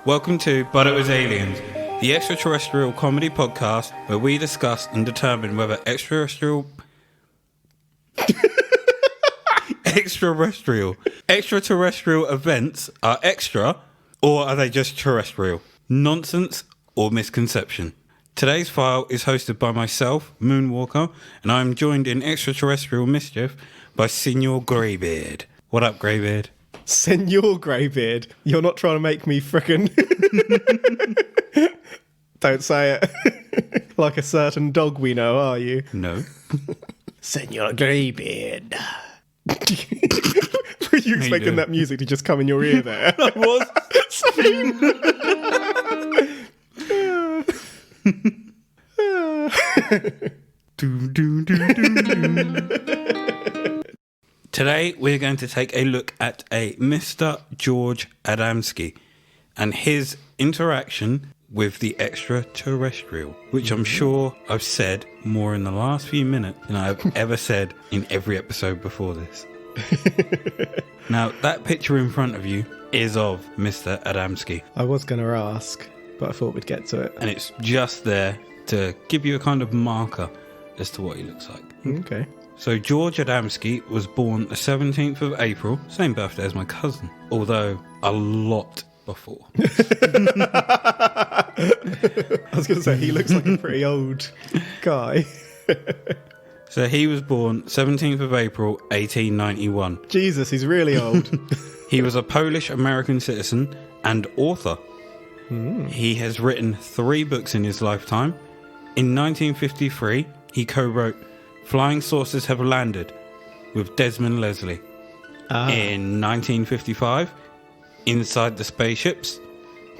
Welcome to But It Was Aliens, the extraterrestrial comedy podcast where we discuss and determine whether extraterrestrial events are extra or are they just terrestrial, nonsense or misconception. Today's file is hosted by myself, Moonwalker, and I am joined in extraterrestrial mischief by Senor Greybeard. What up, Greybeard? Senor Greybeard, you're not trying to make me frickin'... Don't say it. Like a certain dog we know, are you? No. Senor Greybeard. Were you expecting that music to just come in your ear there? I was. Today we're going to take a look at a Mr. George Adamski and his interaction with the extraterrestrial, which I'm sure I've said more in the last few minutes than I've ever said in every episode before this. Now, that picture in front of you is of Mr. Adamski. I was going to ask, but I thought we'd get to it. And it's just there to give you a kind of marker as to what he looks like. Okay. So George Adamski was born the 17th of April, same birthday as my cousin, although a lot before. I was going to say, he looks like a pretty old guy. So he was born 17th of April, 1891. Jesus, he's really old. He was a Polish-American citizen and author. He has written 3 books in his lifetime. In 1953, he co-wrote Flying Saucers Have Landed with Desmond Leslie. In 1955, Inside the Spaceships.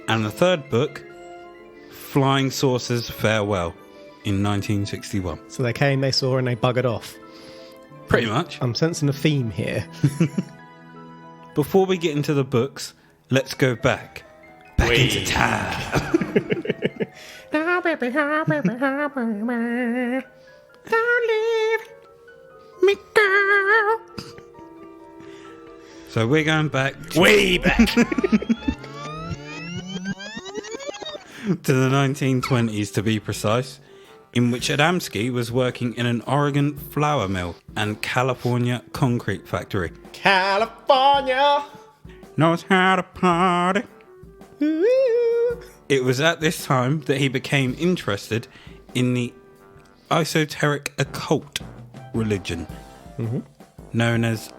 And the 3rd book, Flying Saucers Farewell, in 1961. So they came, they saw, and they buggered off. Pretty much. I'm sensing a theme here. Before we get into the books, let's go back into time. Don't leave me, girl. So we're going back way back to the 1920s, to be precise, in which Adamski was working in an Oregon flour mill and California concrete factory. California knows how to party. Ooh. It was at this time that he became interested in the esoteric occult religion known as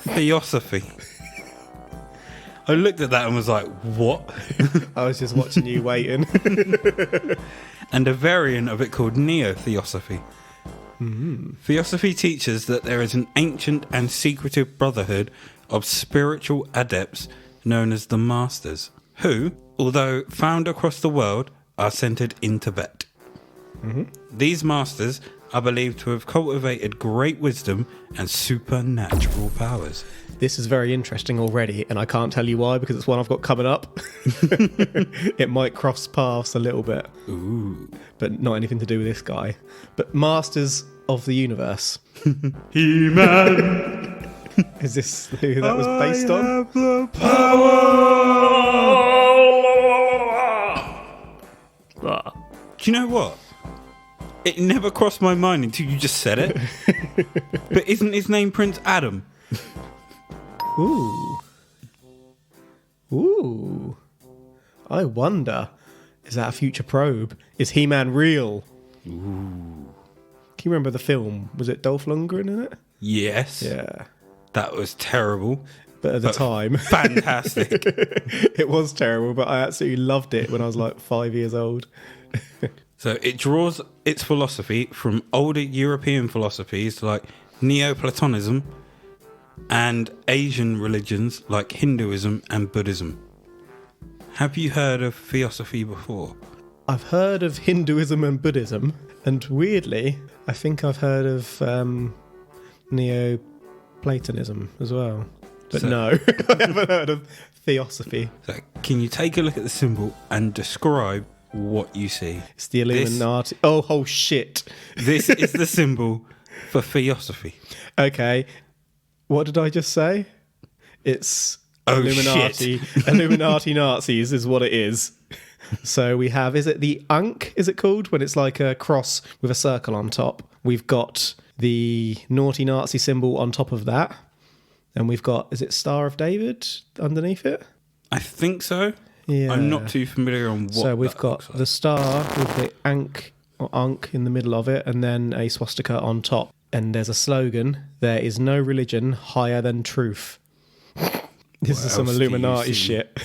theosophy. I looked at that and was like, what? I was just watching you waiting. And a variant of it called neo-theosophy. Theosophy teaches that there is an ancient and secretive brotherhood of spiritual adepts known as the Masters, who, although found across the world, are centered in Tibet. These masters are believed to have cultivated great wisdom and supernatural powers. This is very interesting already, and I can't tell you why, because it's one I've got coming up. It might cross paths a little bit. Ooh. But not anything to do with this guy. But Masters of the Universe. He-Man! Is this who that was based on? Have the power! Do you know what? It never crossed my mind until you just said it. But isn't his name Prince Adam? Ooh. Ooh. I wonder, is that a future probe? Is He-Man real? Ooh. Can you remember the film? Was it Dolph Lundgren in it? Yes. Yeah. That was terrible. But at the time... Fantastic. It was terrible, but I absolutely loved it when I was like 5 years old. So it draws its philosophy from older European philosophies like Neoplatonism and Asian religions like Hinduism and Buddhism. Have you heard of theosophy before? I've heard of Hinduism and Buddhism, and weirdly, I think I've heard of Neoplatonism as well. But So- no, I haven't heard of theosophy. So can you take a look at the symbol and describe what you see? It's the Illuminati. Oh shit. This is the symbol for theosophy. Okay. What did I just say? It's Oh, Illuminati, shit. Illuminati Nazis is what it is. So we have, is it the Ankh, is it called? When it's like a cross with a circle on top. We've got the naughty Nazi symbol on top of that. And we've got, is it Star of David underneath it? I think so. Yeah. I'm not too familiar on what. So we've got the star with the Ankh or Ankh in the middle of it, and then a swastika on top. And there's a slogan: "There is no religion higher than truth." This is some Illuminati shit.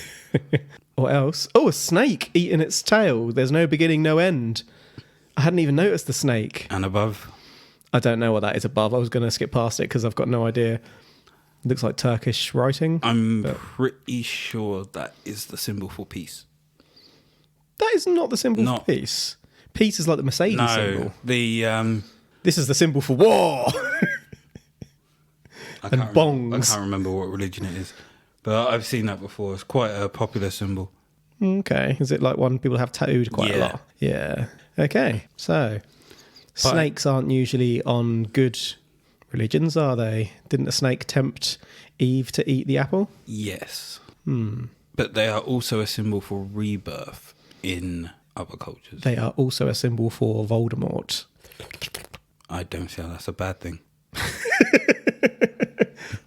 What else? Oh, a snake eating its tail. There's no beginning, no end. I hadn't even noticed the snake. And above. I don't know what that is above. I was going to skip past it because I've got no idea. It looks like Turkish writing. I'm pretty sure that is the symbol for peace. That is not the symbol for peace. Peace is like the Mercedes symbol. This is the symbol for war. And bongs. I can't remember what religion it is, but I've seen that before. It's quite a popular symbol. Okay. Is it like one people have tattooed quite a lot? Yeah. Okay. So, snakes aren't usually on good religions, are they? Didn't a snake tempt Eve to eat the apple? Yes. But they are also a symbol for rebirth in other cultures. They are also a symbol for Voldemort. I don't see how that's a bad thing.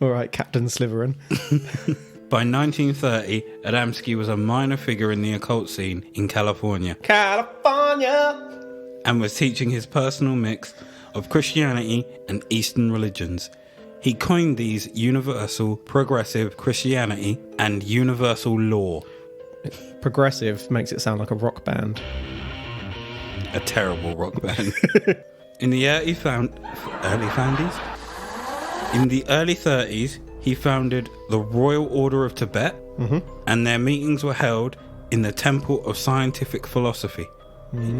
All right, Captain Slytherin. By 1930, Adamski was a minor figure in the occult scene in California. And was teaching his personal mix of Christianity and Eastern religions. He coined these universal, progressive Christianity and universal law. Progressive makes it sound like a rock band. A terrible rock band. In the early 30s, he founded the Royal Order of Tibet, and their meetings were held in the Temple of Scientific Philosophy.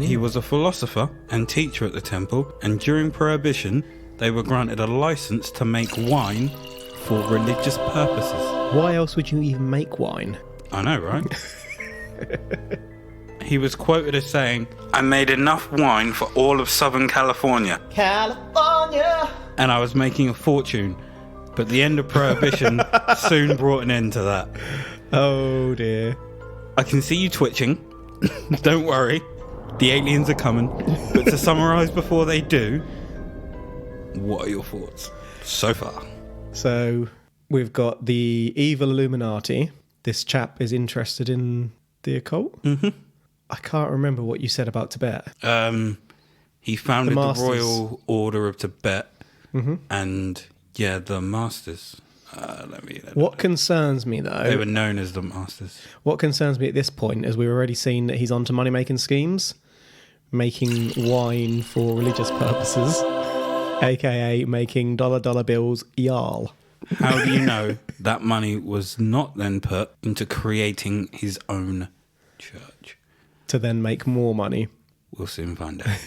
He was a philosopher and teacher at the temple, and during Prohibition, they were granted a license to make wine for religious purposes. Why else would you even make wine? I know, right? He was quoted as saying, "I made enough wine for all of Southern California. California! And I was making a fortune." But the end of Prohibition soon brought an end to that. Oh dear. I can see you twitching. Don't worry. The aliens are coming. But to summarise before they do, what are your thoughts so far? So we've got the evil Illuminati. This chap is interested in the occult. I can't remember what you said about Tibet. He founded the Royal Order of Tibet, and the Masters. What concerns me, though... They were known as the Masters. What concerns me at this point is we've already seen that he's onto money-making schemes, making wine for religious purposes, a.k.a. making dollar bills, y'all. How do you know that money was not then put into creating his own church? To then make more money. We'll soon find out.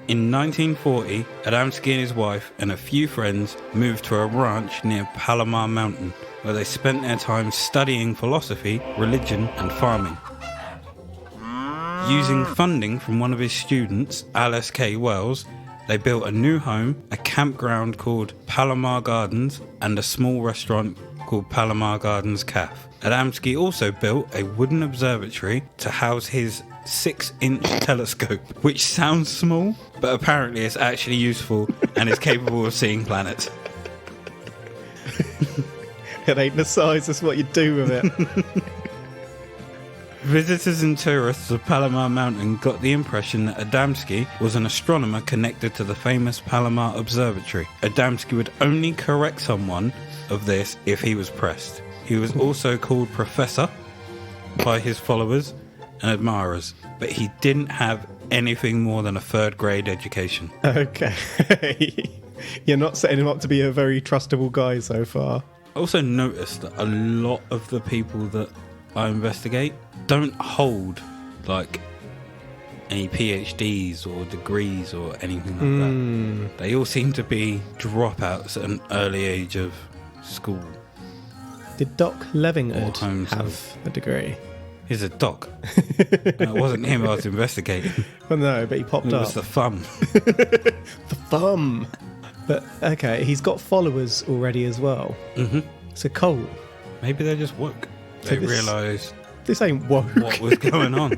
In 1940, Adamski and his wife and a few friends moved to a ranch near Palomar Mountain, where they spent their time studying philosophy, religion, and farming. Using funding from one of his students, Alice K. Wells, they built a new home, a campground called Palomar Gardens, and a small restaurant called Palomar Gardens Cafe. Adamski also built a wooden observatory to house his 6-inch telescope, which sounds small, but apparently it's actually useful and is capable of seeing planets. It ain't the size, that's what you do with it. Visitors and tourists of Palomar Mountain got the impression that Adamski was an astronomer connected to the famous Palomar Observatory. Adamski would only correct someone of this if he was pressed. He was also called Professor by his followers and admirers, but he didn't have anything more than a 3rd grade education. Okay. You're not setting him up to be a very trustable guy so far. I also noticed that a lot of the people that I investigate don't hold like any PhDs or degrees or anything like that. They all seem to be dropouts at an early age of school. Did Doc Levingwood have a degree? He's a doc. It wasn't him I was investigating. Well, no, but he popped up. It was the thumb. The thumb. But, okay, he's got followers already as well. It's a cult. Maybe they're just woke. They realised This ain't woke. what was going on.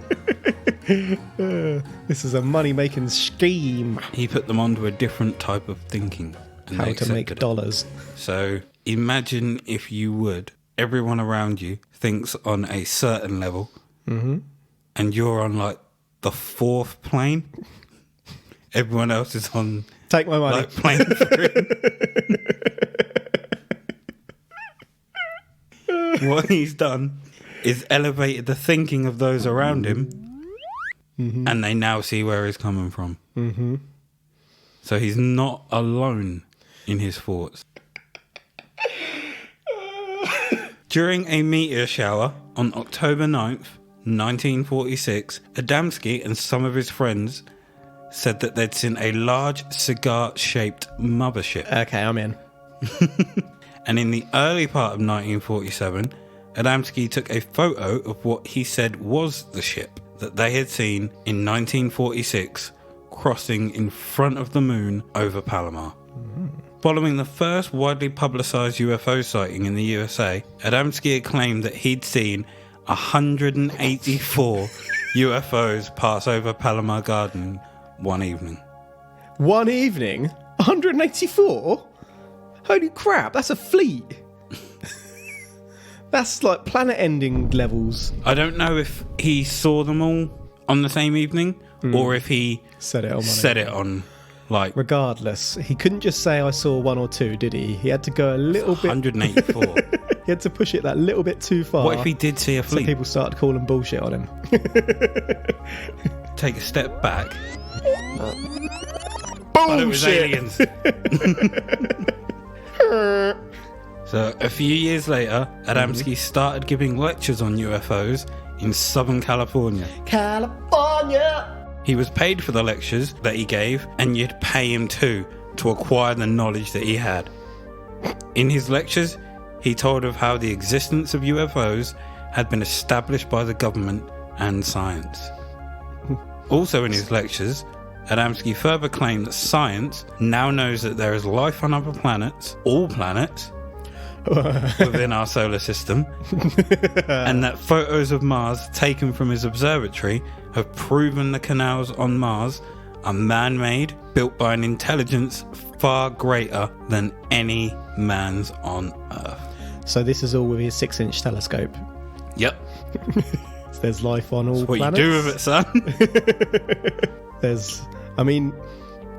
This is a money-making scheme. He put them onto a different type of thinking. And How they to make accepted it. dollars. So imagine, if you would, everyone around you thinks on a certain level, and you're on like the 4th plane. Everyone else is on Take my money. like plane 3. What he's done is elevated the thinking of those around him, and they now see where he's coming from. So he's not alone in his thoughts. During a meteor shower on October 9th, 1946, Adamski and some of his friends said that they'd seen a large cigar-shaped mothership. Okay, I'm in. And in the early part of 1947, Adamski took a photo of what he said was the ship that they had seen in 1946 crossing in front of the moon over Palomar. Following the first widely publicised UFO sighting in the USA, Adamski had claimed that he'd seen 184 UFOs pass over Palomar Garden one evening. One evening? 184? Holy crap, that's a fleet. That's like planet-ending levels. I don't know if he saw them all on the same evening or if he Set it on. set it on like Regardless, he couldn't just say I saw 1 or 2, did he? He had to go a little bit. 184. He had to push it that little bit too far. What if he did see a So fleet? people started calling bullshit on him. Take a step back. Oh, it was aliens. So a few years later, Adamski started giving lectures on UFOs in Southern California. California! He was paid for the lectures that he gave, and you'd pay him too to acquire the knowledge that he had. In his lectures, he told of how the existence of UFOs had been established by the government and science. Also in his lectures, Adamski further claimed that science now knows that there is life on other planets, all planets, within our solar system, and that photos of Mars taken from his observatory have proven the canals on Mars are man-made, built by an intelligence far greater than any man's on Earth. So this is all with his 6-inch telescope. Yep. There's life on all That's what planets. you do with it, son. I mean,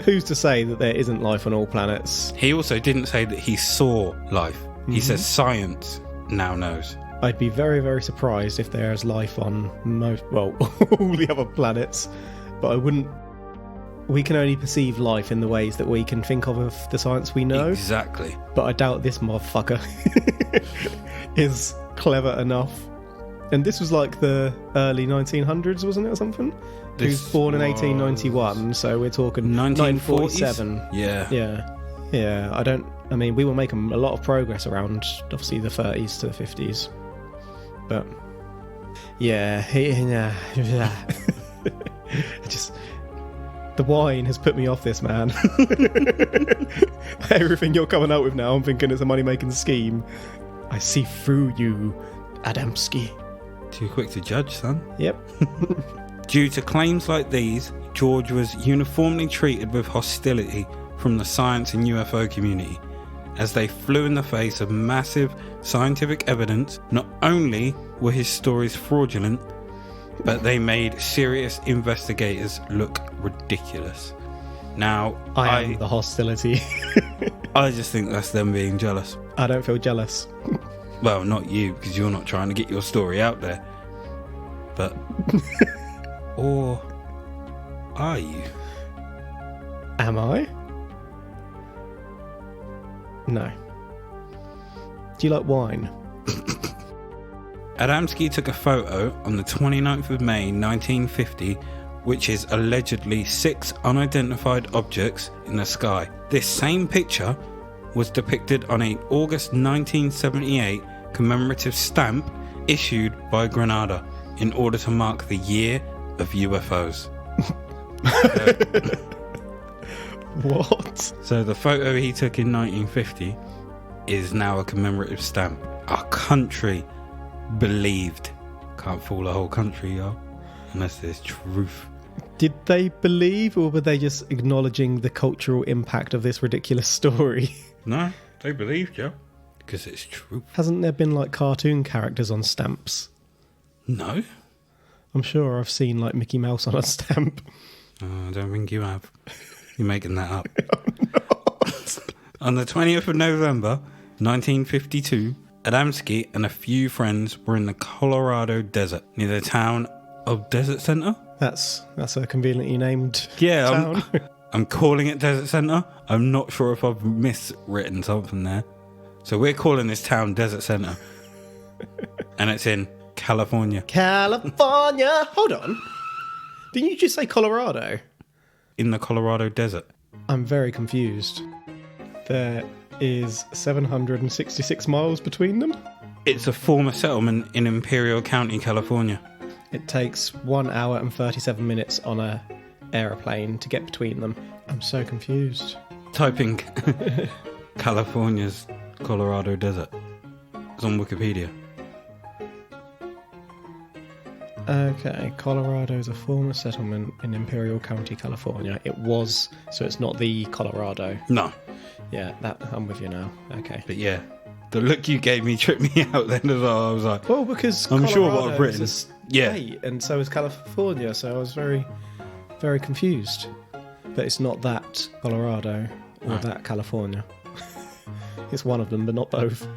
who's to say that there isn't life on all planets? He also didn't say that he saw life. He says science now knows. I'd be very, very surprised if there's life on all the other planets, but I wouldn't. We can only perceive life in the ways that we can think of the science we know. Exactly. But I doubt this motherfucker is clever enough. And this was like the early 1900s, wasn't it, or something? He was born in 1891, so we're talking 1947. Yeah. Yeah. I mean, we were making a lot of progress around, obviously, the 30s to the 50s. But, yeah. Just, the wine has put me off this, man. Everything you're coming out with now, I'm thinking it's a money-making scheme. I see through you, Adamski. Too quick to judge, son. Yep. Due to claims like these, George was uniformly treated with hostility from the science and UFO community, as they flew in the face of massive scientific evidence. Not only were his stories fraudulent, but they made serious investigators look ridiculous. Now, I am the hostility. I just think that's them being jealous. I don't feel jealous. Well, not you, because you're not trying to get your story out there. But... or... are you? Am I? No. Do you like wine? Adamski took a photo on the 29th of May 1950, which is allegedly 6 unidentified objects in the sky. This same picture was depicted on a August 1978 commemorative stamp issued by Grenada in order to mark the year of UFOs. What? So the photo he took in 1950 is now a commemorative stamp. Our country believed. Can't fool a whole country, yo, unless there's truth. Did they believe, or were they just acknowledging the cultural impact of this ridiculous story? No, they believed, yo, because it's true. Hasn't there been like cartoon characters on stamps? No. I'm sure I've seen like Mickey Mouse on a stamp. I don't think you have. You're making that up. I'm not. On the 20th of November, 1952, Adamski and a few friends were in the Colorado desert near the town of Desert Center. That's a conveniently named town. Yeah, I'm calling it Desert Center. I'm not sure if I've miswritten something there. So we're calling this town Desert Center. And it's in California. California! Hold on. Didn't you just say Colorado? In the Colorado desert. I'm very confused. There is 766 miles between them? It's a former settlement in Imperial County, California. It takes 1 hour and 37 minutes on a aeroplane to get between them. I'm so confused. Typing California's Colorado desert. It's on Wikipedia. Okay, Colorado is a former settlement in Imperial County, California. It was, so it's not the Colorado. No. Yeah, I'm with you now. Okay. But yeah, the look you gave me tripped me out then as well. I was like, well, because I'm Colorado sure what I've written. Is a state, and so is California, so I was very, very confused. But it's not that Colorado or that California. It's one of them, but not both.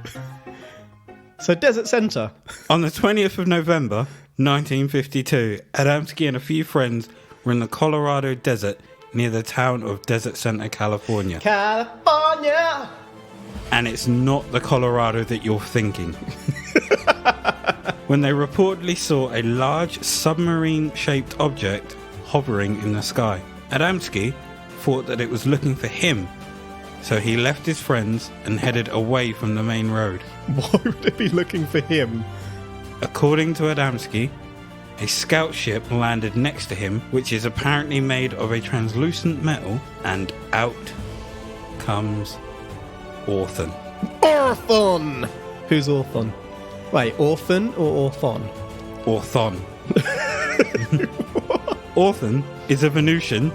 So Desert Center. On the 20th of November, 1952, Adamski and a few friends were in the Colorado desert near the town of Desert Center, California. California! And it's not the Colorado that you're thinking. When they reportedly saw a large submarine-shaped object hovering in the sky. Adamski thought that it was looking for him, so he left his friends and headed away from the main road. Why would it be looking for him? According to Adamski, a scout ship landed next to him, which is apparently made of a translucent metal, and out comes Orthon. Orthon! Who's Orthon? Wait, Orphan or Orthon? Orthon. Orthon is a Venusian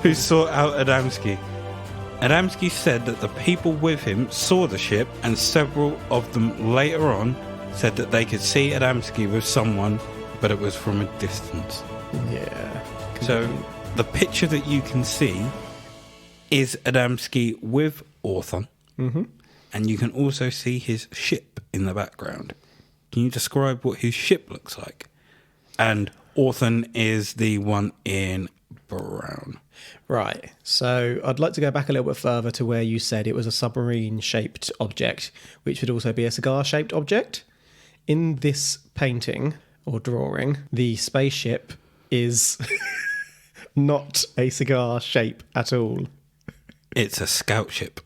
who sought out Adamski. Adamski said that the people with him saw the ship, and several of them later on said that they could see Adamski with someone, but it was from a distance. Yeah. So the picture that you can see is Adamski with Orthon, and you can also see his ship in the background. Can you describe what his ship looks like? And Orthon is the one in brown. Right, so I'd like to go back a little bit further to where you said it was a submarine-shaped object, which would also be a cigar-shaped object. In this painting, or drawing, the spaceship is not a cigar shape at all. It's a scout ship.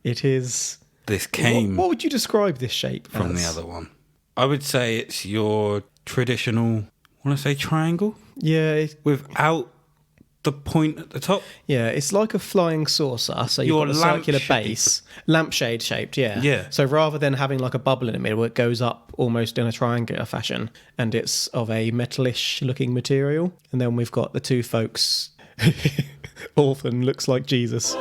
It is... This came... What would you describe this shape from as? the other one. I would say it's your traditional, I want to say triangle? Yeah. Without the point at the top. Yeah, it's like a flying saucer. So you've got a circular base. Lampshade shaped, yeah. Yeah. So rather than having like a bubble in the middle, it goes up almost in a triangular fashion. And it's of a metalish looking material. And then we've got the two folks. Orphan looks like Jesus.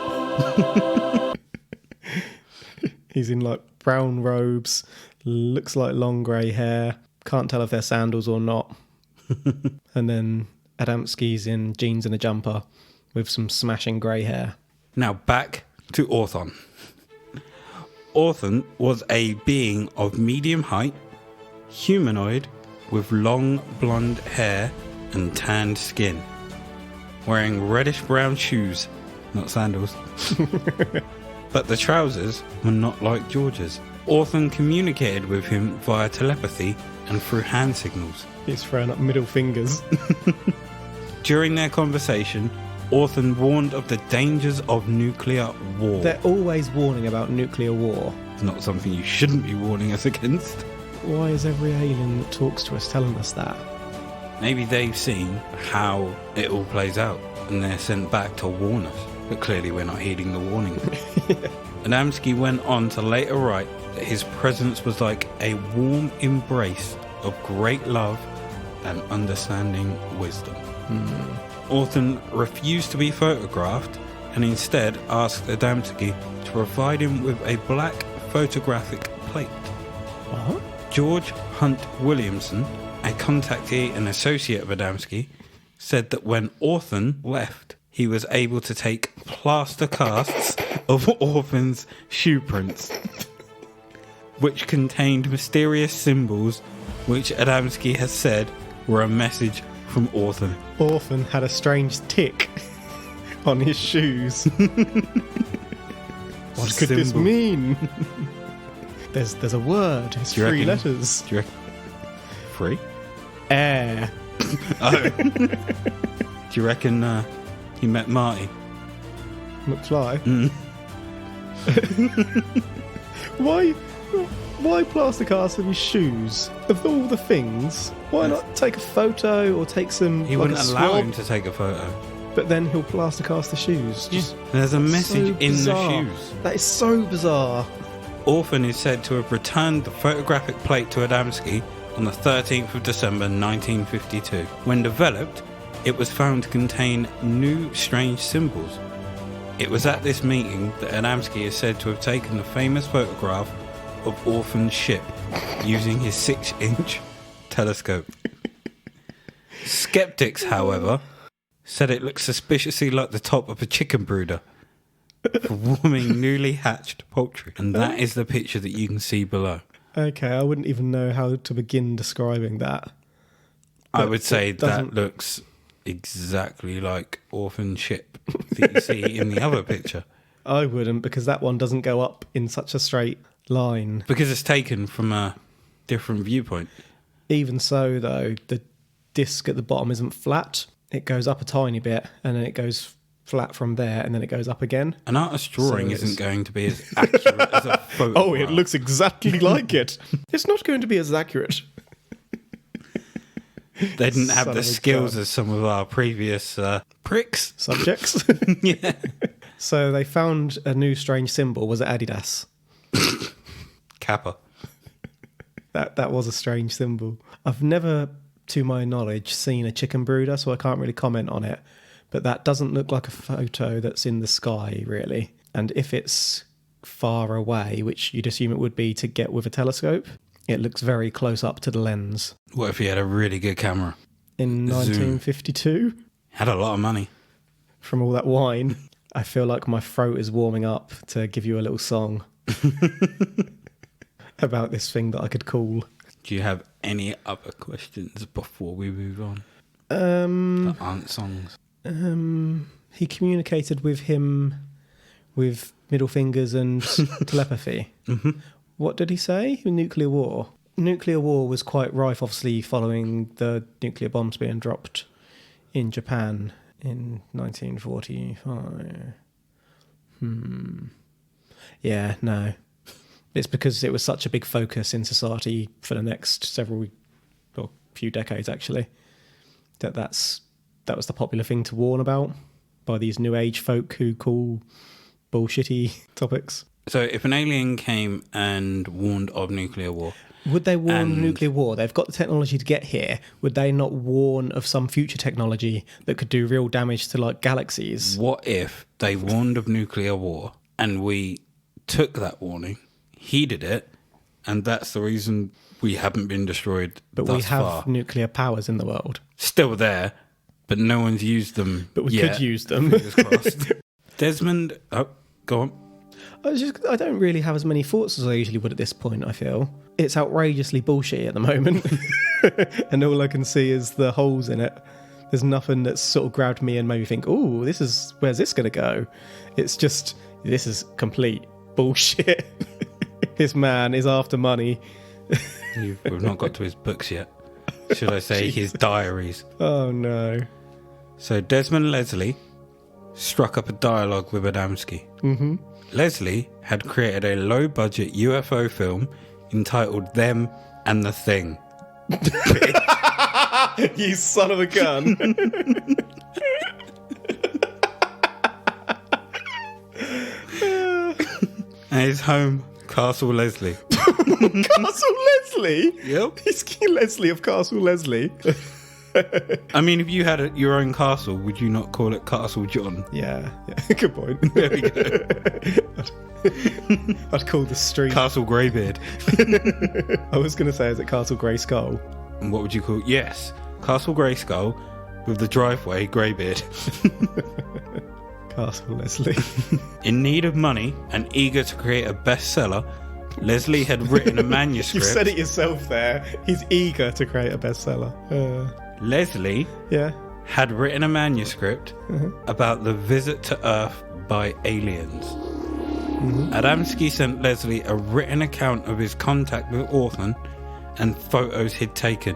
He's in like brown robes. Looks like long grey hair. Can't tell if they're sandals or not. And then Adamski's in jeans and a jumper with some smashing grey hair. Now back to Orthon. Orthon was a being of medium height, humanoid, with long blonde hair and tanned skin, wearing reddish-brown shoes, not sandals. But the trousers were not like George's. Orthon communicated with him via telepathy and through hand signals. He's throwing up middle fingers. During their conversation, Orthon warned of the dangers of nuclear war. They're always warning about nuclear war. It's not something you shouldn't be warning us against. Why is every alien that talks to us telling us that? Maybe they've seen how it all plays out and they're sent back to warn us. But clearly we're not heeding the warning. Adamski went on to later write that his presence was like a warm embrace of great love and understanding wisdom. Orton refused to be photographed and instead asked Adamski to provide him with a black photographic plate. What? George Hunt Williamson, a contactee and associate of Adamski, said that when Orton left, he was able to take plaster casts of Orton's shoe prints, which contained mysterious symbols which Adamski has said were a message from Orton. Orton had a strange tick on his shoes. What could this mean? There's a word. It's three letters. Do you reckon? Free? Air. Oh. Do you reckon he met Marty? McFly? Why plaster cast of his shoes? Of all the things, why not take a photo or take some... He wouldn't allow him to take a photo. But then he'll plaster cast the shoes. Just, there's a message in the shoes. That is so bizarre. Orton is said to have returned the photographic plate to Adamski on the 13th of December 1952. When developed, it was found to contain new strange symbols. It was at this meeting that Adamski is said to have taken the famous photograph of Orton's ship using his 6-inch telescope. Skeptics, however, said it looked suspiciously like the top of a chicken brooder for warming newly hatched poultry. And that is the picture that you can see below. Okay, I wouldn't even know how to begin describing that. I would say that looks exactly like Orphan's ship that you see in the other picture. I wouldn't, because that one doesn't go up in such a straight line. Because it's taken from a different viewpoint. Even so, though, the disc at the bottom isn't flat. It goes up a tiny bit, and then it goes flat from there, and then it goes up again. An artist's drawing isn't going to be as accurate as a photograph. Oh, it looks exactly like it. It's not going to be as accurate. They didn't have the skills as some of our previous pricks. Subjects. Yeah. So they found a new strange symbol. Was it Adidas? Kappa. That was a strange symbol. I've never, to my knowledge, seen a chicken brooder, so I can't really comment on it. But that doesn't look like a photo that's in the sky, really. And if it's far away, which you'd assume it would be to get with a telescope, it looks very close up to the lens. What if he had a really good camera? In 1952? Had a lot of money. From all that wine. I feel like my throat is warming up to give you a little song about this thing that I could call. Do you have any other questions before we move on? That aren't songs. He communicated with him with middle fingers and telepathy. Mm-hmm. What did he say? Nuclear war. Nuclear war was quite rife, obviously, following the nuclear bombs being dropped in Japan in 1945. Yeah, no. It's because it was such a big focus in society for the next few decades, actually, that was the popular thing to warn about by these new age folk who call bullshitty topics. So if an alien came and warned of nuclear war... Would they warn nuclear war? They've got the technology to get here. Would they not warn of some future technology that could do real damage to, like, galaxies? What if they warned of nuclear war and we took that warning, heeded it, and that's the reason we haven't been destroyed But thus we have far? Nuclear powers in the world. Still there, but no one's used them But we yet. could use them. Fingers crossed. Desmond... Oh, go on. I don't really have as many thoughts as I usually would at this point, I feel. It's outrageously bullshit at the moment. And all I can see is the holes in it. There's nothing that's sort of grabbed me and made me think, ooh, where's this going to go? It's just, this is complete bullshit. This man is after money. We've not got to his books yet. Should I say his diaries? Oh, no. So Desmond Leslie struck up a dialogue with Adamski. Mm-hmm. Leslie had created a low-budget UFO film entitled Them and the Thing. You son of a gun. And his home, Castle Leslie. Castle Leslie? Yep. He's King Leslie of Castle Leslie. I mean, if you had your own castle, would you not call it Castle John? Yeah. Good point. There we go. I'd call the street... Castle Greybeard. I was going to say, is it Castle Grey Skull? And what would you call... Yes, Castle Grey Skull with the driveway Greybeard. Castle Leslie. In need of money and eager to create a bestseller, Leslie had written a manuscript. You said it yourself there. He's eager to create a bestseller. Leslie had written a manuscript about the visit to Earth by aliens. Adamski sent Leslie a written account of his contact with Orphan and photos he'd taken.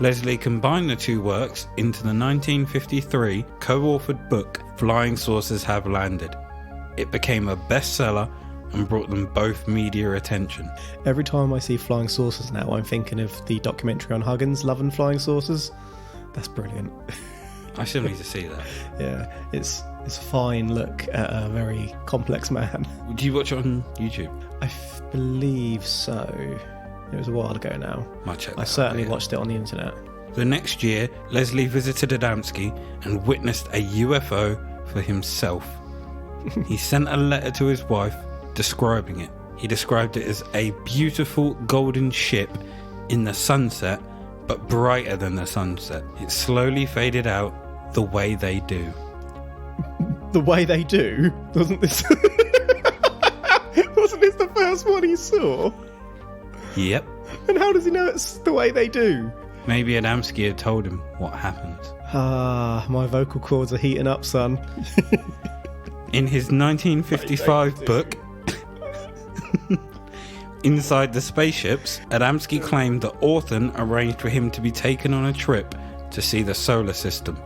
Leslie combined the two works into the 1953 co-authored book Flying Saucers Have Landed. It became a bestseller and brought them both media attention. Every time I see flying saucers now, I'm thinking of the documentary on Huggins, Love and Flying Saucers. That's brilliant. I still need to see that. Yeah, it's a fine look at a very complex man. Do you watch it on YouTube? I believe so. It was a while ago now. Might check that I certainly out, watched it on the internet. The next year, Leslie visited Adamski and witnessed a UFO for himself. He sent a letter to his wife describing it. He described it as a beautiful golden ship in the sunset, but brighter than the sunset. It slowly faded out the way they do. The way they do? Wasn't this the first one he saw? Yep. And how does he know it's the way they do? Maybe Adamski had told him what happened. Ah, my vocal cords are heating up, son. In his 1955 book, Inside the Spaceships, Adamski claimed that Orphan arranged for him to be taken on a trip to see the solar system,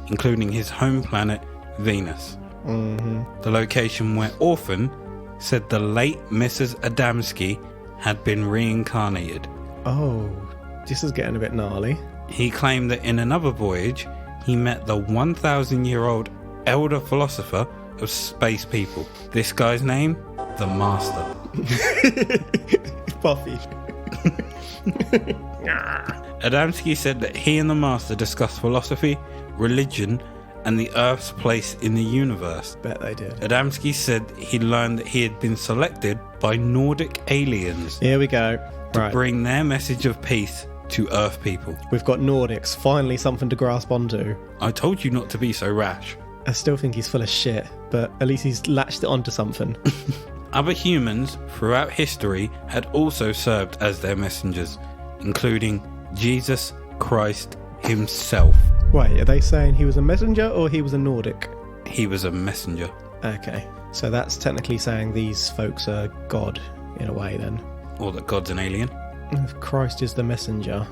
including his home planet, Venus. The location where Orphan said the late Mrs. Adamski had been reincarnated. Oh, this is getting a bit gnarly. He claimed that in another voyage, he met the 1,000-year-old elder philosopher of space people. This guy's name? The Master. Buffy. Adamski said that he and the Master discussed philosophy, religion, and the Earth's place in the universe. Bet they did. Adamski said he learned that he had been selected by Nordic aliens Here we go. to bring their message of peace to Earth people. We've got Nordics, finally something to grasp onto. I told you not to be so rash. I still think he's full of shit, but at least he's latched it onto something. Other humans throughout history had also served as their messengers, including Jesus Christ himself. Wait, are they saying he was a messenger or he was a Nordic? He was a messenger. Okay, so that's technically saying these folks are God, in a way, then. Or that God's an alien. If Christ is the messenger,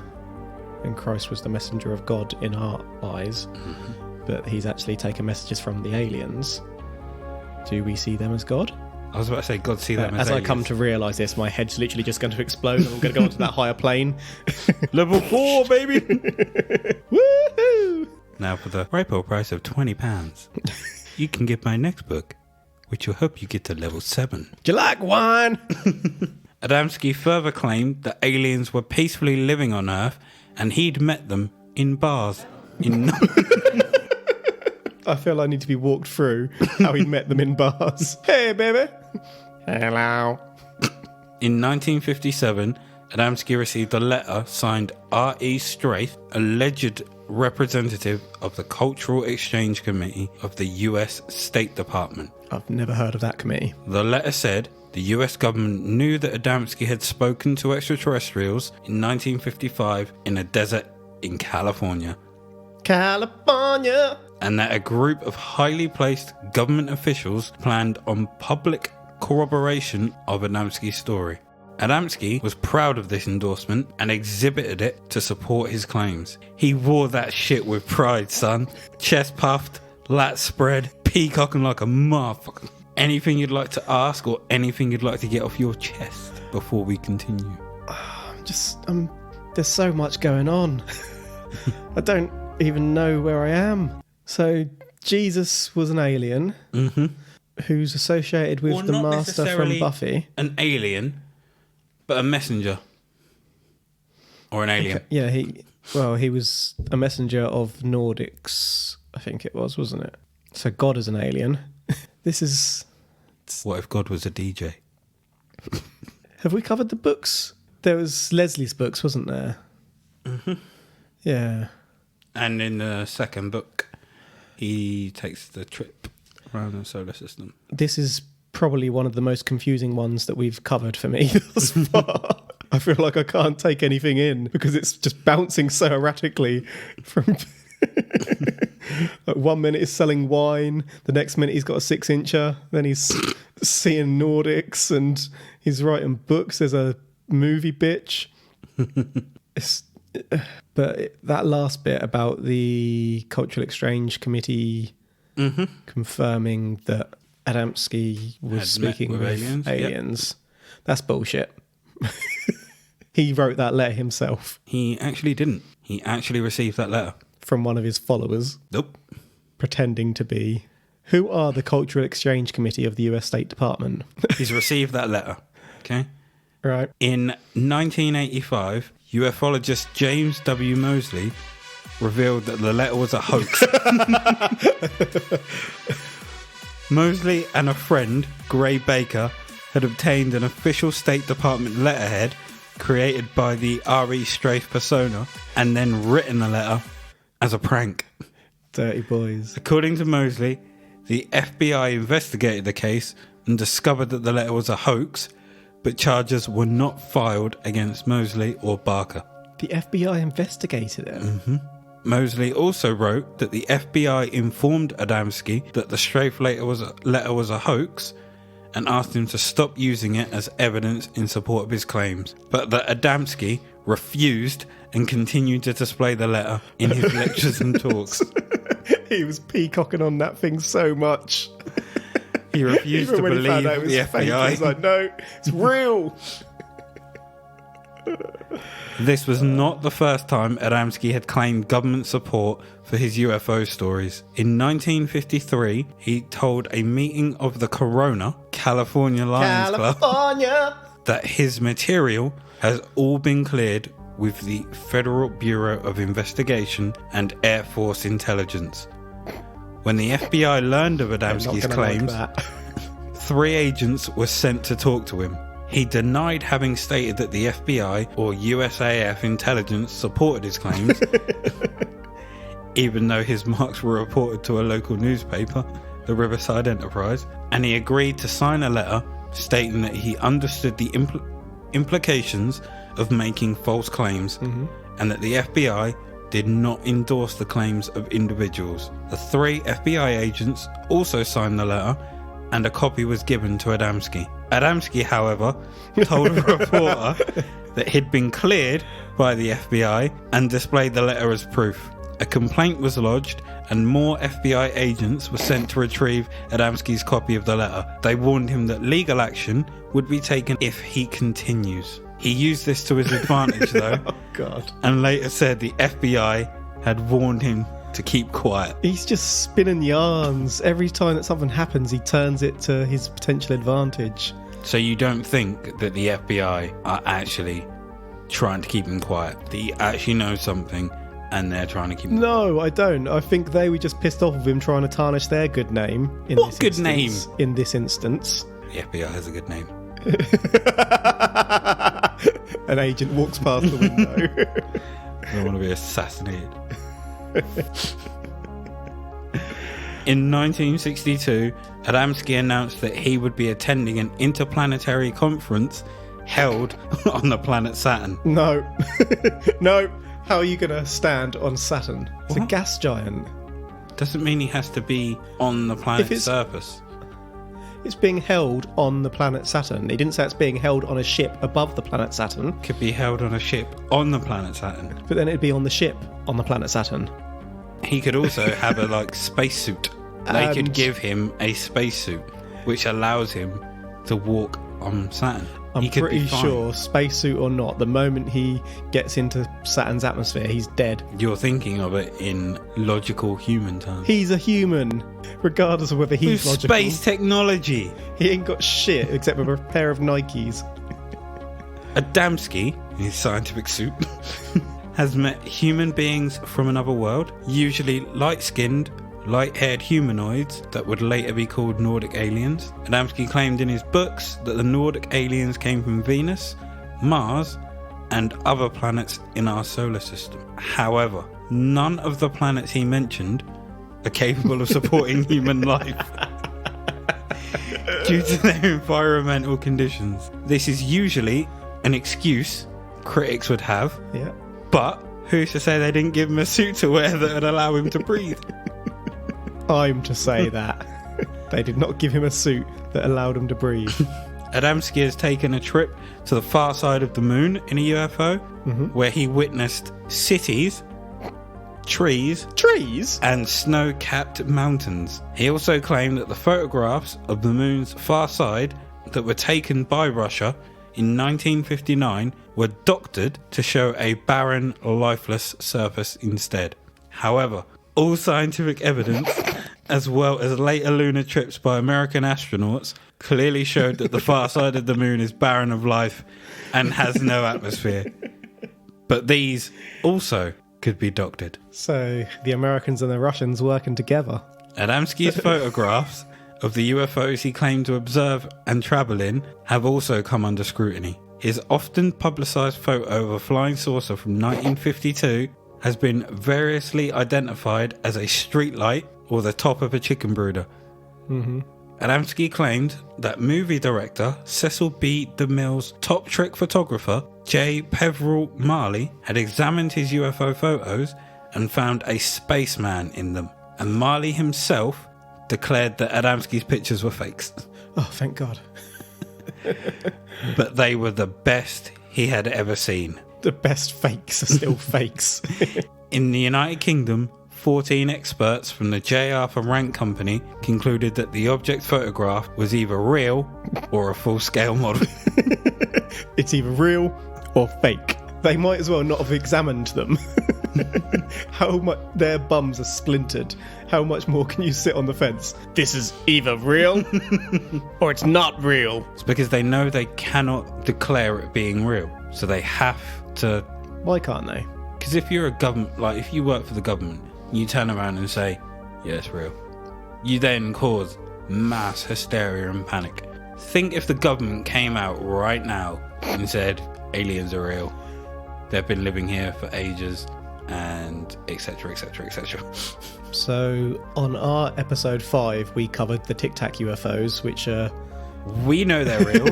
and Christ was the messenger of God in our eyes, but he's actually taken messages from the aliens, do we see them as God? I was about to say God see them as as I aliens. come to realise this, my head's literally just going to explode and I'm going to go onto that higher plane. Level 4, baby! Woohoo! Now for the retail price of £20, you can get my next book, which will help you get to level 7. Do you like wine? Adamski further claimed that aliens were peacefully living on Earth and he'd met them in bars. I feel I need to be walked through how he met them in bars. Hey, baby. Hello. In 1957, Adamski received a letter signed R.E. Straith, alleged representative of the Cultural Exchange Committee of the US State Department. I've never heard of that committee. The letter said the US government knew that Adamski had spoken to extraterrestrials in 1955 in a desert in California. California! And that a group of highly placed government officials planned on public corroboration of Adamski's story. Adamski was proud of this endorsement and exhibited it to support his claims. He wore that shit with pride, son. Chest puffed, lats spread, peacocking like a motherfucker. Anything you'd like to ask or anything you'd like to get off your chest before we continue? There's so much going on. I don't even know where I am. So Jesus was an alien who's associated with the not Master from necessarily Buffy. An alien, but a messenger. Or an alien. Okay, yeah, he was a messenger of Nordics, I think it was, wasn't it? So God is an alien. This is... What if God was a DJ? Have we covered the books? There was Leslie's books, wasn't there? Mm-hmm. Yeah. And in the second book, he takes the trip around the solar system. This is probably one of the most confusing ones that we've covered for me thus far. I feel like I can't take anything in because it's just bouncing so erratically from... Like 1 minute he's selling wine, the next minute he's got a 6-incher, then he's seeing Nordics and he's writing books. There's a movie bitch. But that last bit about the Cultural Exchange Committee confirming that Adamski was speaking with aliens. Yep. That's bullshit. He wrote that letter himself. He actually didn't. He actually received that letter. From one of his followers. Nope. Pretending to be... Who are the Cultural Exchange Committee of the US State Department? He's received that letter. Okay? Right. In 1985, ufologist James W. Moseley revealed that the letter was a hoax. Moseley and a friend, Gray Baker, had obtained an official State Department letterhead created by the R.E. Strafe persona and then written the letter as a prank. Dirty boys. According to Moseley, the FBI investigated the case and discovered that the letter was a hoax, but charges were not filed against Moseley or Barker. The FBI investigated it? Moseley also wrote that the FBI informed Adamski that the Strafe letter was a hoax and asked him to stop using it as evidence in support of his claims, but that Adamski refused and continued to display the letter in his lectures and talks. He was peacocking on that thing so much. He refused to believe the FBI. He was like, no, it's real. This was not the first time Adamski had claimed government support for his UFO stories. In 1953, he told a meeting of the California Lions Club that his material has all been cleared with the Federal Bureau of Investigation and Air Force Intelligence. When the FBI learned of Adamski's claims, 3 agents were sent to talk to him. He denied having stated that the FBI or USAF intelligence supported his claims, even though his marks were reported to a local newspaper, the Riverside Enterprise, and he agreed to sign a letter stating that he understood the implications of making false claims and that the FBI did not endorse the claims of individuals. The 3 FBI agents also signed the letter and a copy was given to Adamski. Adamski, however, told a reporter that he'd been cleared by the FBI and displayed the letter as proof. A complaint was lodged and more FBI agents were sent to retrieve Adamski's copy of the letter. They warned him that legal action would be taken if he continues. He used this to his advantage, though, and later said the FBI had warned him to keep quiet. He's just spinning yarns. Every time that something happens, he turns it to his potential advantage. So you don't think that the FBI are actually trying to keep him quiet? That he actually knows something and they're trying to keep him quiet? No, I don't. I think they were just pissed off of him trying to tarnish their good name. What good name? In this instance. The FBI has a good name. An agent walks past the window. I don't want to be assassinated. In 1962, Adamski announced that he would be attending an interplanetary conference held on the planet Saturn. No. No. How are you going to stand on Saturn? It's a gas giant. Doesn't mean he has to be on the planet's surface. It's being held on the planet Saturn. He didn't say it's being held on a ship above the planet Saturn. Could be held on a ship on the planet Saturn. But then it'd be on the ship on the planet Saturn. He could also have a spacesuit. They could give him a spacesuit, which allows him to walk on Saturn. I'm could pretty be fine. sure, spacesuit or not, the moment he gets into Saturn's atmosphere, he's dead. You're thinking of it in logical human terms. He's a human, regardless of whether he's With logical. space technology. He ain't got shit except for a pair of Nikes. Adamski, in his scientific suit, has met human beings from another world, usually light-skinned, light-haired humanoids that would later be called Nordic aliens. Adamski claimed in his books that the Nordic aliens came from Venus, Mars, and other planets in our solar system. However, none of the planets he mentioned are capable of supporting human life due to their environmental conditions. This is usually an excuse critics would have, Yeah. but who's to say they didn't give him a suit to wear that would allow him to breathe? I'm to say that. They did not give him a suit that allowed him to breathe. Adamski has taken a trip to the far side of the moon in a UFO, where he witnessed cities, trees, and snow-capped mountains. He also claimed that the photographs of the moon's far side that were taken by Russia in 1959 were doctored to show a barren, lifeless surface instead. However, all scientific evidence, as well as later lunar trips by American astronauts, clearly showed that the far side of the moon is barren of life and has no atmosphere. But these also could be doctored. So, the Americans and the Russians working together. Adamski's photographs of the UFOs he claimed to observe and travel in have also come under scrutiny. His often publicised photo of a flying saucer from 1952 has been variously identified as a streetlight or the top of a chicken brooder. Adamski claimed that movie director Cecil B. DeMille's top trick photographer J. Peveril Marley had examined his UFO photos and found a spaceman in them, and Marley himself declared that Adamski's pictures were fakes. Oh, thank God. But they were the best he had ever seen. The best fakes are still fakes. In the United Kingdom, 14 experts from the J. Arthur Rank Company concluded that the object photographed was either real or a full-scale model. It's either real or fake. They might as well not have examined them. How much their bums are splintered. How much more can you sit on the fence? This is either real or it's not real. It's because they know they cannot declare it being real. So they have to... Why can't they? Because if you're a government, like if you work for the government, you turn around and say, yeah, it's real. You then cause mass hysteria and panic. Think if the government came out right now and said, aliens are real. They've been living here for ages, and etc, etc, etc. So, on our episode 5, we covered the Tic Tac UFOs, which are... We know they're real.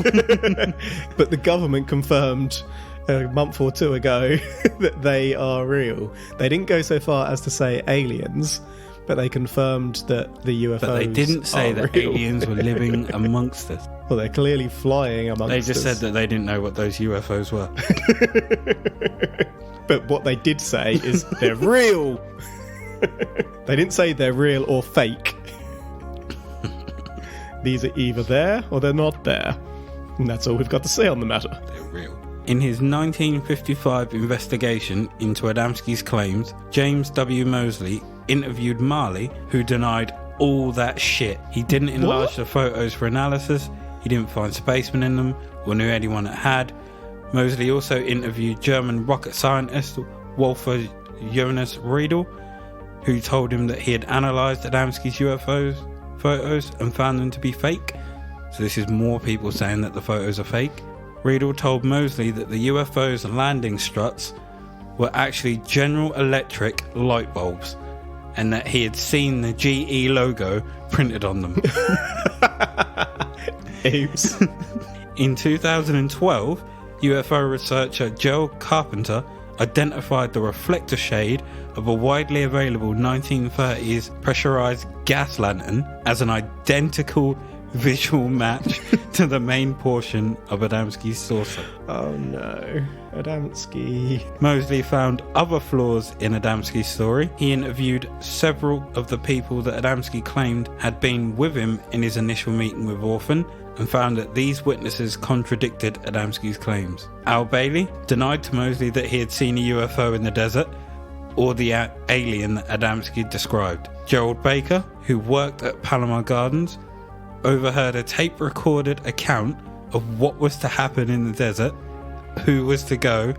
But the government confirmed a month or two ago that they are real. They didn't go so far as to say aliens, but they confirmed that the UFOs But they didn't say are that real. aliens were living amongst us. Well, they're clearly flying amongst us. They just said that they didn't know what those UFOs were. But what they did say is they're real. They didn't say they're real or fake. These are either there or they're not there. And that's all we've got to say on the matter. They're real. In his 1955 investigation into Adamski's claims, James W. Mosley interviewed Marley, who denied all that shit. He didn't enlarge the photos for analysis, he didn't find spacemen in them, or knew anyone that had. Mosley also interviewed German rocket scientist Wolfgang Jonas Riedel, who told him that he had analysed Adamski's UFOs photos and found them to be fake. So this is more people saying that the photos are fake. Riedel told Mosley that the UFO's landing struts were actually General Electric light bulbs, and that he had seen the GE logo printed on them. Oops. In 2012, UFO researcher Joel Carpenter identified the reflector shade of a widely available 1930s pressurized gas lantern as an identical visual match to the main portion of Adamski's saucer. Oh no, Adamski. Mosley found other flaws in Adamski's story. He interviewed several of the people that Adamski claimed had been with him in his initial meeting with Orphan, and found that these witnesses contradicted Adamski's claims. Al Bailey denied to Mosley that he had seen a UFO in the desert or the alien that Adamski described. Gerald Baker, who worked at Palomar Gardens, overheard a tape-recorded account of what was to happen in the desert, who was to go,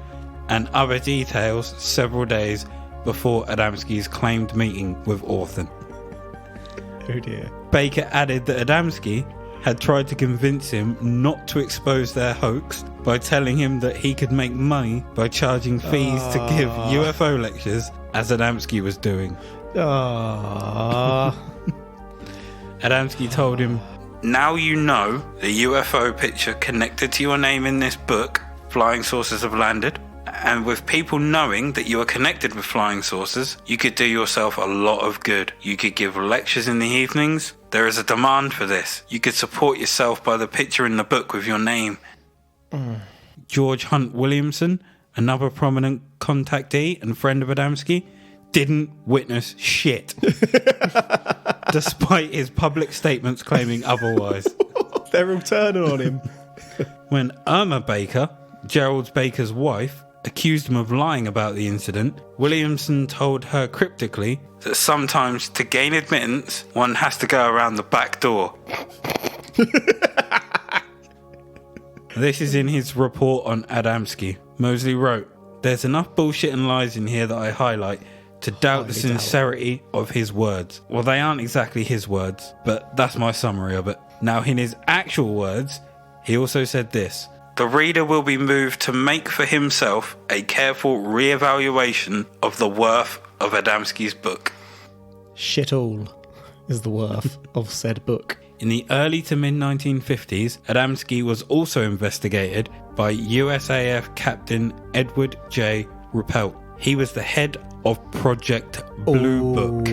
and other details several days before Adamski's claimed meeting with Orton. Oh dear. Baker added that Adamski had tried to convince him not to expose their hoax by telling him that he could make money by charging fees to give UFO lectures, as Adamski was doing. Adamski told him, "Now you know the UFO picture connected to your name in this book, Flying Saucers Have Landed, and with people knowing that you are connected with flying saucers, you could do yourself a lot of good. You could give lectures in the evenings. There is a demand for this. You could support yourself by the picture in the book with your name." George Hunt Williamson, another prominent contactee and friend of Adamski, didn't witness shit, despite his public statements claiming otherwise. They're all turning on him. When Irma Baker, Gerald Baker's wife, accused him of lying about the incident, Williamson told her cryptically that sometimes to gain admittance, one has to go around the back door. This is in his report on Adamski. Mosley wrote, "There's enough bullshit and lies in here that I highlight to doubt the sincerity of his words." Well, they aren't exactly his words, but that's my summary of it. Now, in his actual words, he also said this: "The reader will be moved to make for himself a careful re-evaluation of the worth of Adamski's book." Shit all is the worth of said book. In the early to mid-1950s, Adamski was also investigated by USAF Captain Edward J. Ruppelt. He was the head of Project Blue Book.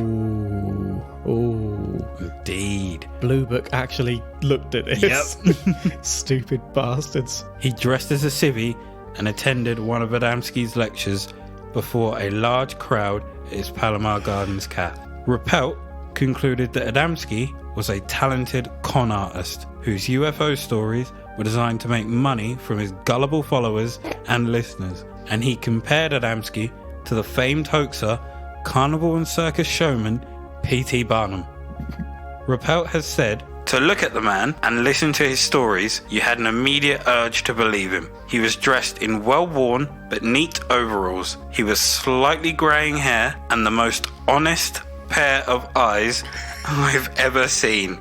Oh, indeed. Blue Book actually looked at this. Yep. Stupid bastards. He dressed as a civvy and attended one of Adamski's lectures before a large crowd at his Palomar Gardens cafe. Ruppelt concluded that Adamski was a talented con artist whose UFO stories were designed to make money from his gullible followers and listeners, and he compared Adamski to the famed hoaxer, carnival and circus showman P.T. Barnum. Ruppelt has said, "To look at the man and listen to his stories, you had an immediate urge to believe him. He was dressed in well-worn but neat overalls. He was slightly greying hair and the most honest pair of eyes I've ever seen.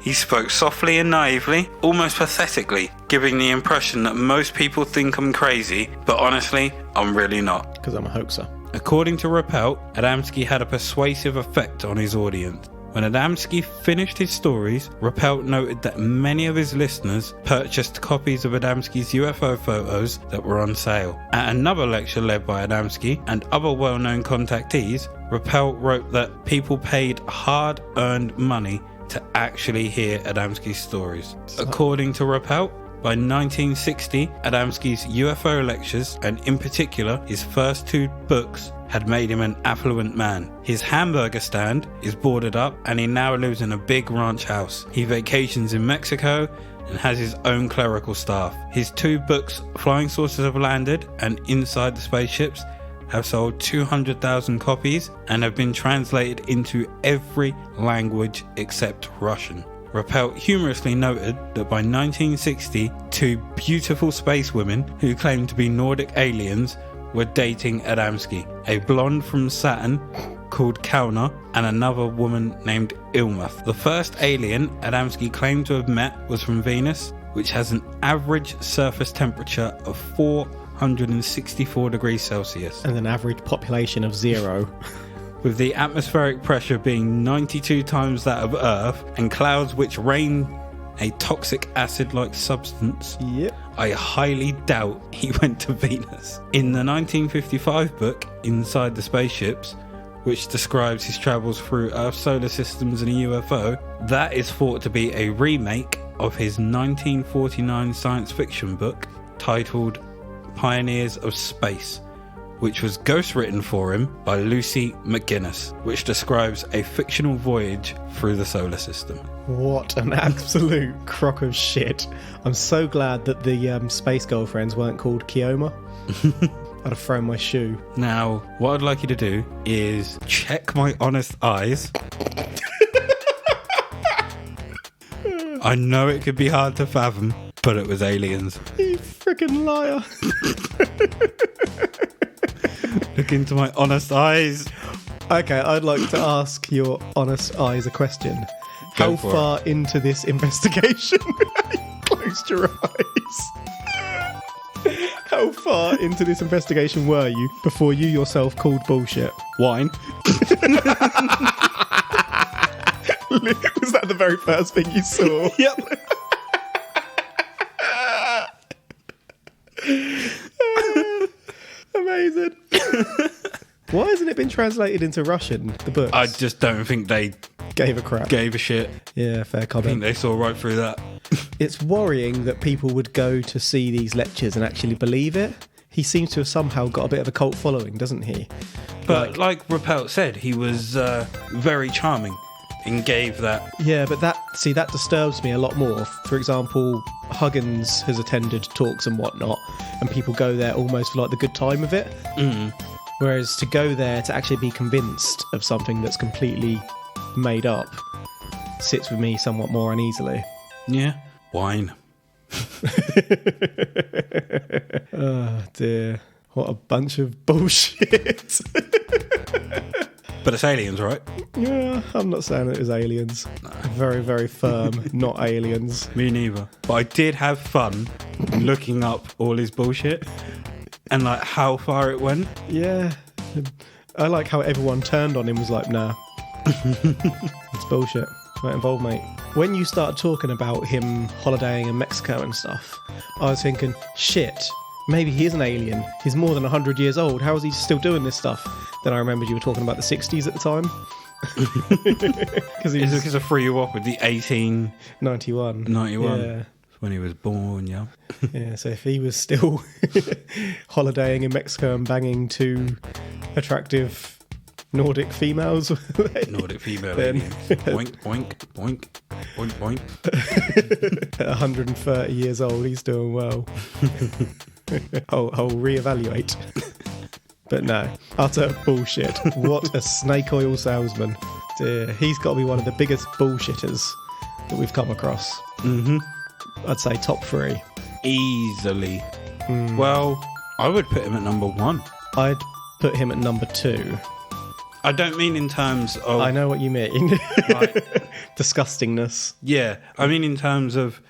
He spoke softly and naively, almost pathetically, giving the impression that most people think I'm crazy, but honestly, I'm really not." Because I'm a hoaxer. According to Ruppelt, Adamski had a persuasive effect on his audience. When Adamski finished his stories, Ruppelt noted that many of his listeners purchased copies of Adamski's UFO photos that were on sale. At another lecture led by Adamski and other well-known contactees, Ruppelt wrote that people paid hard-earned money to actually hear Adamski's stories. According to Ruppelt, by 1960, Adamski's UFO lectures, and in particular his first two books, had made him an affluent man. His hamburger stand is boarded up and he now lives in a big ranch house. He vacations in Mexico and has his own clerical staff. His two books, Flying Saucers Have Landed and Inside the Spaceships, have sold 200,000 copies and have been translated into every language except Russian. Ruppelt humorously noted that by 1960, two beautiful space women who claimed to be Nordic aliens were dating Adamski, a blonde from Saturn called Kalna and another woman named Ilmuth. The first alien Adamski claimed to have met was from Venus, which has an average surface temperature of 464 degrees Celsius. And an average population of 0. With the atmospheric pressure being 92 times that of Earth and clouds which rain a toxic acid-like substance, Yep. I highly doubt he went to Venus. In the 1955 book, Inside the Spaceships, which describes his travels through Earth's solar systems in a UFO, that is thought to be a remake of his 1949 science fiction book titled Pioneers of Space, which was ghostwritten for him by Lucy McGuinness, which describes a fictional voyage through the solar system. What an absolute crock of shit. I'm so glad that the space girlfriends weren't called Kioma. I'd have thrown my shoe. Now, what I'd like you to do is check my honest eyes. I know it could be hard to fathom, but it was aliens. You freaking liar. Look into my honest eyes. Okay, I'd like to ask your honest eyes a question. How far into this investigation? You closed your eyes. How far into this investigation were you before you yourself called bullshit? Wine. Was that the very first thing you saw? Yep. Amazing. Why hasn't it been translated into Russian, the books? I just don't think they Gave a crap. gave a shit. Yeah, fair I think comment. they saw right through that. It's worrying that people would go to see these lectures and actually believe it. He seems to have somehow got a bit of a cult following, doesn't he? But like Rappel said, he was very charming and gave that. Yeah, but that disturbs me a lot more. For example, Huggins has attended talks and whatnot, and people go there almost for like the good time of it. Whereas to go there to actually be convinced of something that's completely made up sits with me somewhat more uneasily. Yeah. Wine. Oh dear. What a bunch of bullshit. But it's aliens, right? Yeah, I'm not saying it was aliens. Very, very firm, not aliens. Me neither. But I did have fun looking up all his bullshit and like how far it went. Yeah. I like how everyone turned on him, was like, nah. It's bullshit. Not involved, mate. When you started talking about him holidaying in Mexico and stuff, I was thinking, shit, maybe he is an alien. He's more than 100 years old. How is he still doing this stuff? Then I remembered you were talking about the 60s at the time. Because he Is it was because I threw you off with the 91. 1891? Yeah. When he was born, yeah. Yeah, so if he was still holidaying in Mexico and banging two attractive Nordic females, Nordic female Then- aliens. Boink, boink, boink, boink, boink. at 130 years old, he's doing well. I'll reevaluate. But no, utter bullshit. What a snake oil salesman. Dear, he's got to be one of the biggest bullshitters that we've come across. Mm-hmm. I'd say top 3. Easily. Well, I would put him at number 1. I'd put him at number 2. I don't mean in terms of... I know what you mean. Like, Disgustingness. yeah, I mean in terms of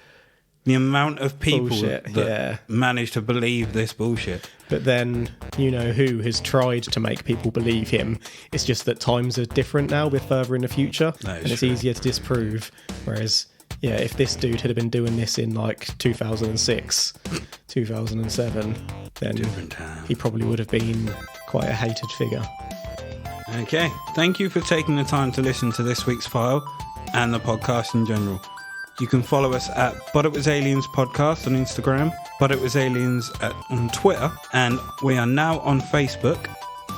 the amount of people Bullshit, that yeah. manage to believe this bullshit. But then, you know who has tried to make people believe him. It's just that times are different now. We're further in the future. That is And it's true. easier to disprove. Whereas, yeah, if this dude had been doing this in like 2006, 2007, then Different time. he probably would have been quite a hated figure. Okay, thank you for taking the time to listen to this week's file and the podcast in general. You can follow us at But It Was Aliens Podcast on Instagram, But It Was Aliens on Twitter, and we are now on Facebook.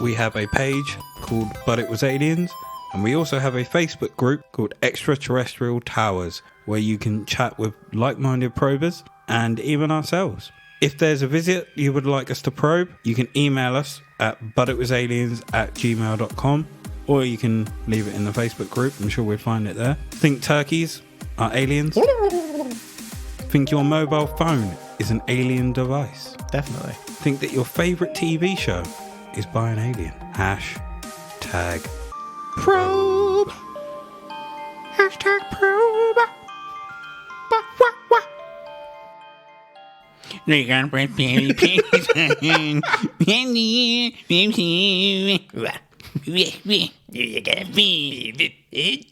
We have a page called But It Was Aliens, and we also have a Facebook group called Extraterrestrial Towers, where you can chat with like-minded probers and even ourselves. If there's a visit you would like us to probe, you can email us at butitwasaliens@gmail.com, or you can leave it in the Facebook group. I'm sure we'll find it there. Think turkeys are aliens? Think your mobile phone is an alien device? Definitely. Think that your favourite TV show is by an alien? Hashtag probe. Hashtag probe. They got breath baby pigs and you gotta feed it.